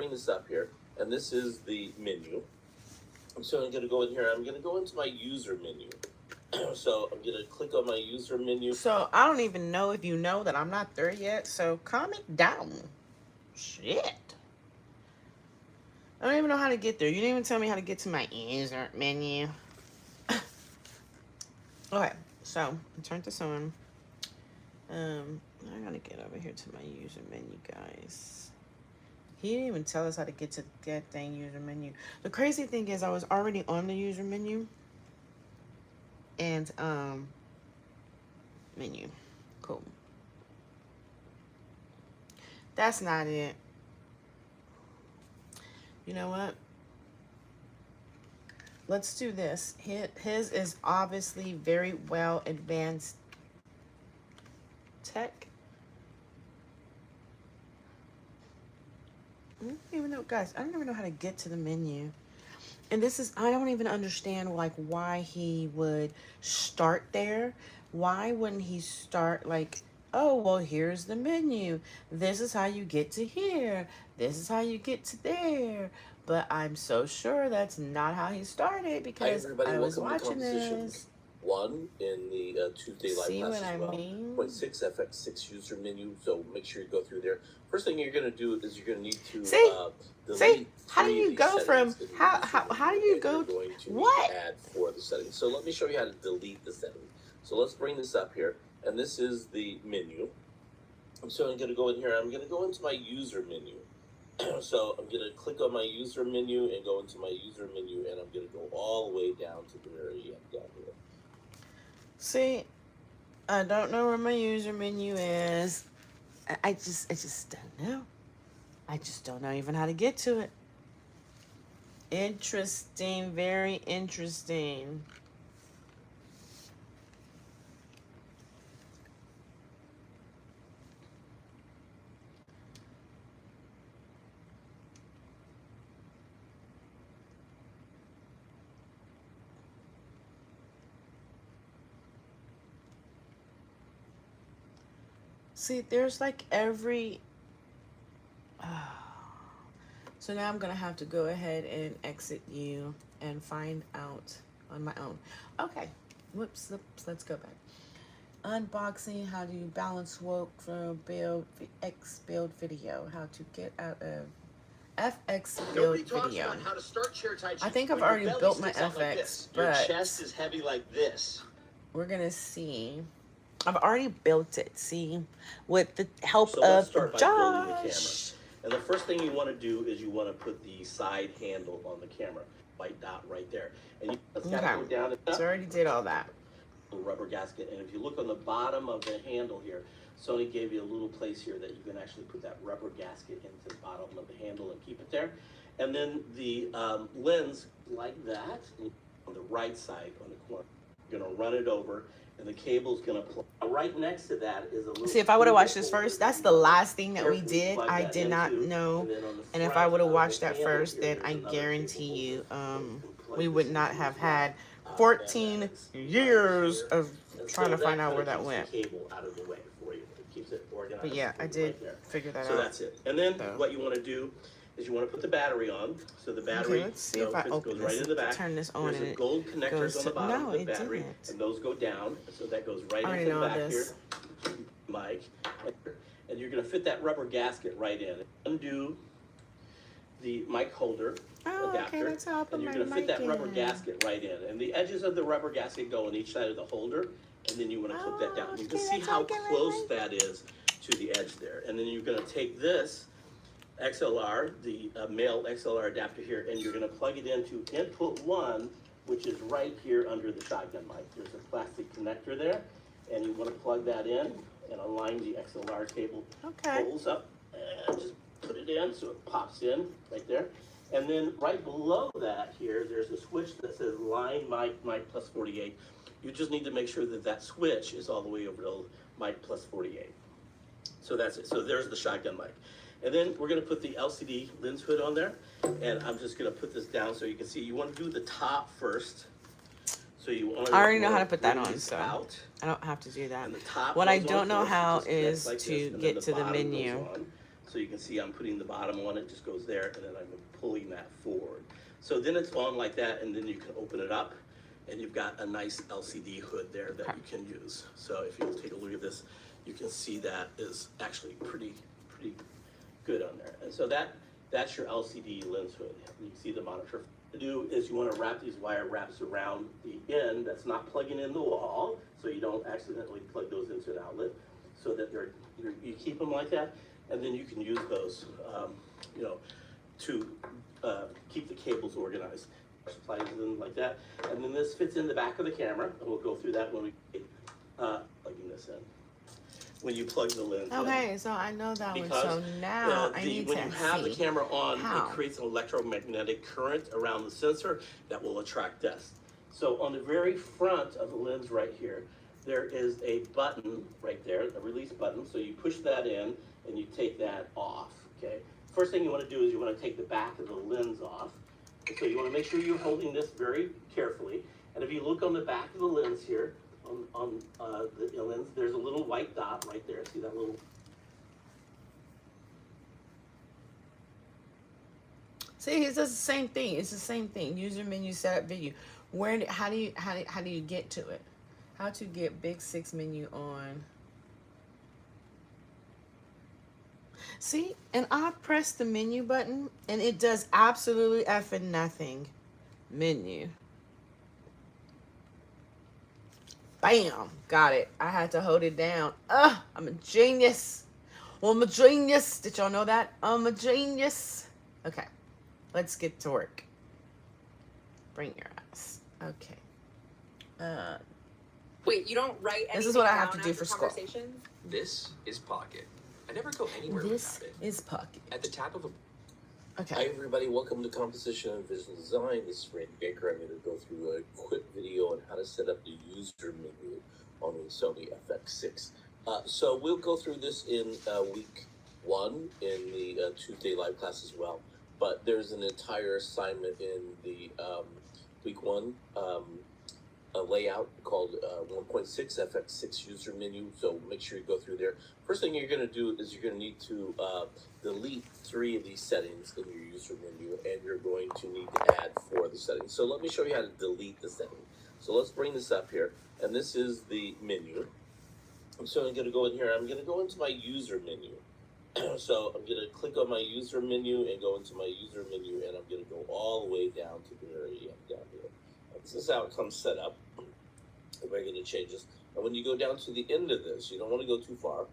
bring this up here, and this is the menu. So I'm going to go in here. I'm going to go into my user menu. So I'm going to click on my user menu. So I don't even know if you know that I'm not there yet. So comment down. Shit. I don't even know how to get there. You didn't even tell me how to get to my user menu. Okay, so turn this on. I gotta get over here to my user menu, guys. He didn't even tell us how to get to that dang user menu. The crazy thing is I was already on the user menu. And menu. Cool. That's not it. You know what? Let's do this. His is obviously very well advanced tech. I don't even know, guys. I don't even know how to get to the menu. And this is, I don't even understand like why he would start there. Why wouldn't he start like, oh, well, here's the menu. This is how you get to here. This is how you get to there. But I'm so sure that's not how he started because I was watching this. 1 in the Tuesday live See class what as I well. mean? 0.6 FX6 user menu. So make sure you go through there. First thing you're going to do is you're going to need to see how do you go from how do you go going to what add for the settings. So let me show you how to delete the settings. So let's bring this up here, and this is the menu. So I'm going to go in here. I'm going to go into my user menu. So I'm going to click on my user menu and go into my user menu, and I'm going to go all the way down to the very end down here. See, I don't know where my user menu is. I just don't know. I just don't know even how to get to it. Interesting, very interesting. See, there's like every... So now I'm going to have to go ahead and exit you and find out on my own. Okay. Whoops. Let's go back. Unboxing, how do you balance woke from build video, how to get out of FX build video. How to start chair tai chi. I think I've already built my FX, like but your chest is heavy like this. We're gonna see. I've already built it. See, with the help So let's of start by Josh. building the camera. And the first thing you want to do is you want to put the side handle on the camera, white dot right there, and you just gotta go down and up. So I already did all that. Rubber gasket, and if you look on the bottom of the handle here, Sony gave you a little place here that you can actually put that rubber gasket into the bottom of the handle and keep it there. And then the lens, like that, on the right side on the corner. You're gonna run it over, and the cable's gonna plug. Right next to that is a little... See, if I would have watched this first, that's the last thing that we did. I did not know. And if I would have watched that first, then I guarantee you we would not have had 14 years of trying to find out where that went. But yeah, I did figure that out. So that's it. And then what you want to do is you want to put the battery on. So the battery let's see if I open goes right this, in the back. turn this on, There's and a it gold connectors goes on the to, bottom no, of the it battery, didn't. and those go down. So that goes right I already into the know back this. here, Mike. And you're going to fit that rubber gasket right in. Undo the mic holder adapter, okay, that's how I put and you're my going to fit mic that rubber in. gasket right in. And the edges of the rubber gasket go on each side of the holder, and then you want to clip that down. You can okay, see that's how how I get my close mic. that is to the edge there. And then you're going to take this XLR, the male XLR adapter here, and you're going to plug it into input 1, which is right here under the shotgun mic. There's a plastic connector there, and you want to plug that in and align the XLR cable holes up, and just put it in so it pops in right there. And then right below that here, there's a switch that says line mic plus 48. You just need to make sure that that switch is all the way over to mic plus 48. So that's it. So there's the shotgun mic. And then we're going to put the LCD lens hood on there. And I'm just going to put this down so you can see. You want to do the top first. So you want to I already know how to put that on, so I don't have to do that. What I don't know how is to get to the menu. So you can see I'm putting the bottom on, it just goes there, and then I'm pulling that forward. So then it's on like that, and then you can open it up, and you've got a nice LCD hood there that you can use. So if you'll take a look at this, you can see that is actually pretty good on there. And so that's your LCD lens hood. You can see the monitor. To do is you want to wrap these wire wraps around the end that's not plugging in the wall, so you don't accidentally plug those into an outlet, so that you keep them like that, and then you can use those, you know, to keep the cables organized. Supplies in like that, and then this fits in the back of the camera, and we'll go through that when we plugging this in. When you plug the lens in. Okay, so I know that one. Because So now I need when to you have the see camera on, how. it creates an electromagnetic current around the sensor that will attract dust. So on the very front of the lens right here, there is a button right there, a release button. So you push that in and you take that off, okay? First thing you want to do is you want to take the back of the lens off. So you want to make sure you're holding this very carefully. And if you look on the back of the lens here, on the lens, there's a little white dot right there. See that little? See, it does the same thing. It's the same thing. User menu, setup video. How do you get to it? How to get Big 6 menu on? See, and I press the menu button, and it does absolutely effing nothing. Menu. Bam! Got it. I had to hold it down. I'm a genius. Well, I'm a genius. Did y'all know that? I'm a genius. Okay. Let's get to work. Bring your eyes. Okay. Wait, you don't write anything This is what I have down to do after for school. conversations? This is Pocket. I never go anywhere This without it. is Pocket. At the tap of a Hi Okay. everybody, welcome to Composition and Visual Design. This is Randy Baker. I'm going to go through a quick video on how to set up the user menu on the Sony FX6. So we'll go through this in week 1 in the Tuesday live class as well. But there's an entire assignment in the week 1 a layout called 1.6 FX6 user menu. So make sure you go through there. First thing you're going to do is you're going to need to delete 3 of these settings in your user menu, and you're going to need to add 4 of the settings. So let me show you how to delete the setting. So let's bring this up here, and this is the menu. So I'm going to go in here. I'm going to go into my user menu. So I'm going to click on my user menu and go into my user menu, and I'm going to go all the way down to the very end down here. And this is how it comes set up. And we're going to change this. And when you go down to the end of this, you don't want to go too far.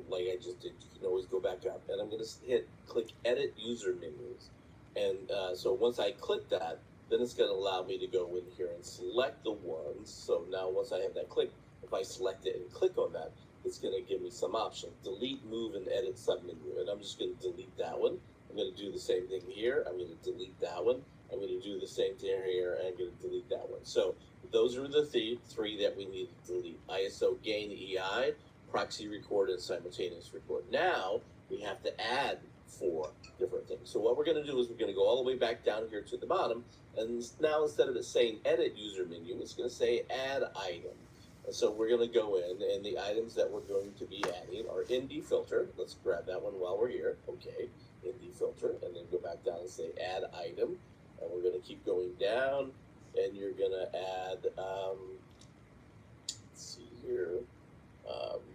Like I just did, you can always go back up. And I'm going to click Edit User Menus. And so once I click that, then it's going to allow me to go in here and select the ones. So now once I have that click, if I select it and click on that, it's going to give me some options. Delete, move, and edit submenu. And I'm just going to delete that one. I'm going to do the same thing here. I'm going to delete that one. I'm going to do the same thing here, and I'm going to delete that one. So those are the 3 that we need to delete. ISO, gain, EI, proxy record, and simultaneous record. Now we have to add 4 different things. So what we're going to do is we're going to go all the way back down here to the bottom, and now instead of it saying edit user menu, it's going to say add item. And so we're going to go in, and the items that we're going to be adding are ND filter. Let's grab that one while we're here. Okay, ND filter, and then go back down and say add item. And we're going to keep going down, and you're going to add, let's see here,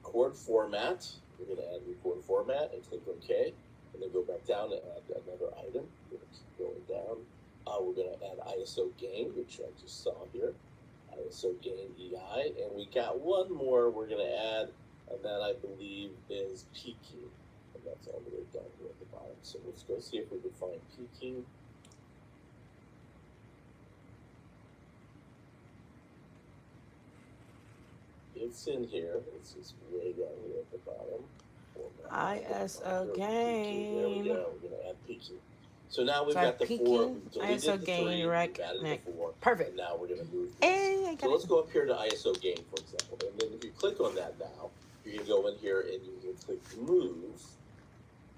record format. We're going to add record format and click OK, and then go back down and add another item. We're going to keep going down. We're going to add ISO gain, which I just saw here. ISO gain EI, and we got one more we're going to add, and that I believe is peaking, and that's all the way down here at the bottom. So let's go see if we can find peaking. It's in here. It's just way down here at the bottom. ISO gain. There we gain. go. We're going to add peaking. So now we've So got the 4. peaking, We've deleted ISO the gain, 3. We've rec, added neck. the 4. Perfect. And now we're going to move this. Hey, I So got let's it. go up here to ISO gain, for example. And then if you click on that now, you're going to go in here and you can click move.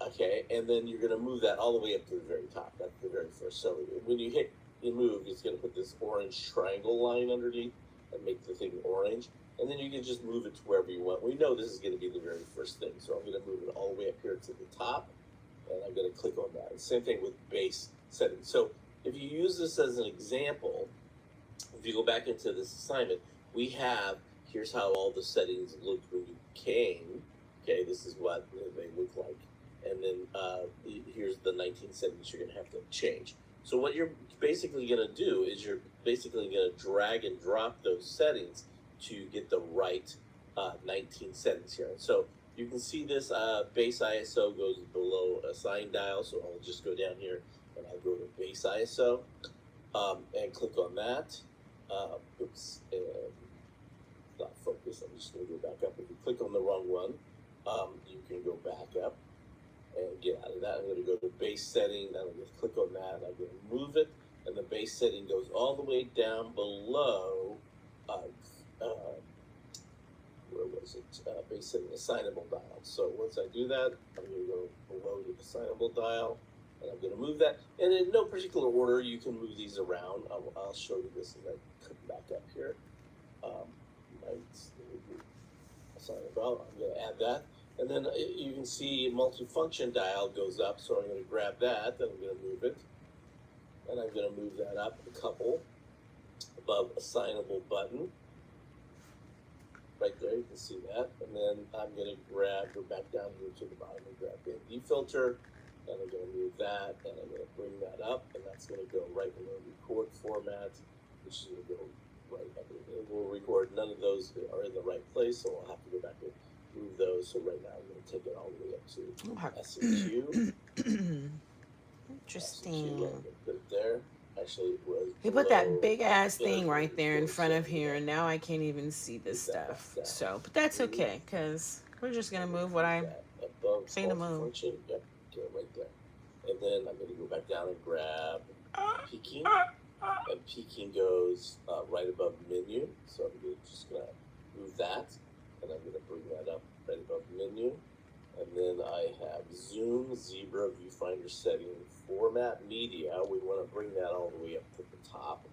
Okay, and then you're going to move that all the way up to the very top. That's the very first. So when you hit you move, it's going to put this orange triangle line underneath and make the thing orange. And then you can just move it to wherever you want. We know this is going to be the very first thing. So I'm going to move it all the way up here to the top. and I'm going to click on that. Same thing with base settings. So if you use this as an example, if you go back into this assignment, we have, here's how all the settings looked when you came. Okay, this is what they look like. And then here's the 19 settings you're going to have to change. So what you're basically going to do is you're basically going to drag and drop those settings to get the right 19 settings here. So you can see this base ISO goes below assign dial. So I'll just go down here and I'll go to base ISO and click on that. Oops, and not focus. I'm just going to go back up. If you click on the wrong one, you can go back up and get out of that. I'm going to go to base setting. I'm going to click on that. I'm going to move it, and the base setting goes all the way down below. Where was it? Base setting assignable dial. So once I do that, I'm going to go below the assignable dial, and I'm going to move that. And in no particular order, you can move these around. I'll show you this as I come back up here. Assignable dial. I'm going to add that. And then you can see multifunction dial goes up, so I'm going to grab that, then I'm going to move it. And I'm going to move that up a couple above assignable button. Right there, you can see that. And then I'm going to go back down here to the bottom and grab the ND filter. And I'm going to move that, and I'm going to bring that up, and that's going to go right below record format, which is going to go right up. And we'll record, none of those are in the right place, so I'll have to go back and move those. So right now I'm going to take it all the way up to SEQ. Interesting. I'm going to put it there. Actually, it was He put that below big ass the thing right there in record front of setting. here, and now I can't even see this Move that stuff. back down. So, but that's okay, because we're just going to move what I That above say to move. multifunction. Yep, get it right there. And then I'm going to go back down and grab peaking. And peaking goes right above menu. So I'm just going to move that. And I'm going to bring that up right above menu. And then I have zoom, zebra, viewfinder setting, format media. We want to bring that all the way up to the top.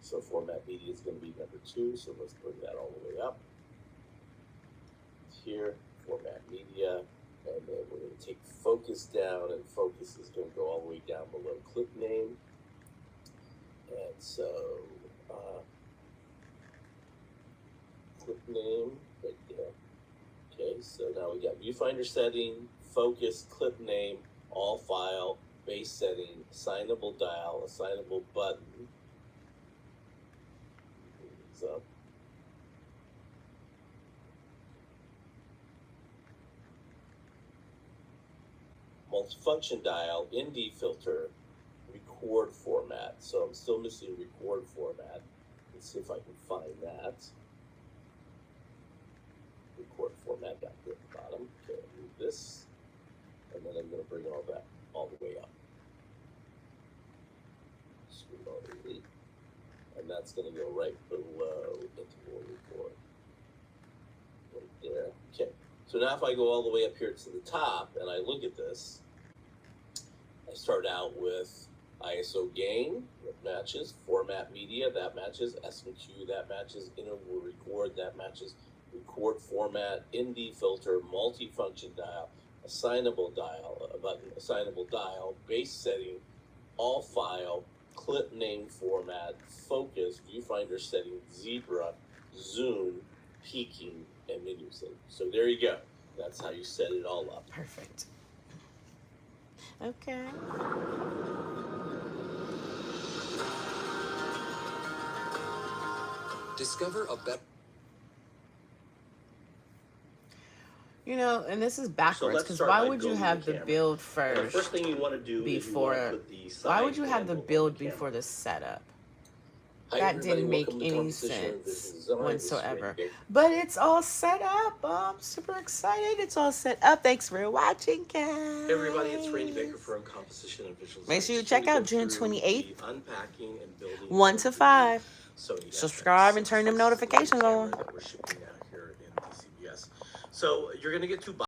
So format media is going to be number 2. So let's bring that all the way up. Here, format media. And then we're going to take focus down, and focus is going to go all the way down below clip name. And so, clip name right there. Okay, so now we got viewfinder setting, focus, clip name, all file, base setting, assignable dial, assignable button. So, multifunction dial, ND filter, record format. So I'm still missing record format. Let's see if I can find that. Record format down here at the bottom. Okay, I'll move this. And then I'm going to bring all that all the way up. Screen all delete. And that's going to go right below interval record. Right there. Okay. So now if I go all the way up here to the top and I look at this, I start out with ISO gain, that matches, format media, that matches, SMQ, that matches, interval record, that matches, record format, ND filter, multifunction dial, assignable dial, a button, assignable dial, base setting, all file, clip name format, focus, viewfinder setting, zebra, zoom, peaking, and menu setting. So there you go. That's how you set it all up. Perfect. Okay. Discover a better. You know, and this is backwards, let's because start why by would you building have the the camera. build And the first first thing you want to do is you want to before? put the side Why would you have the panel on build camera. before the setup? Hi, That everybody. didn't make Welcome to any Composition and sense Visual Design. This is whatsoever. Randy Baker. But it's all set up. I'm super excited. It's all set up. Thanks for watching, guys. Hey everybody, it's Randy Baker from Composition and Visual Design. Make sure you Just wanna check out go June through 28th, the unpacking and building 1 of to the 5. Sony Subscribe and FX6. turn them This is the notifications camera on. that we're shipping out here in DCBS. So you're going to get 2 boxes.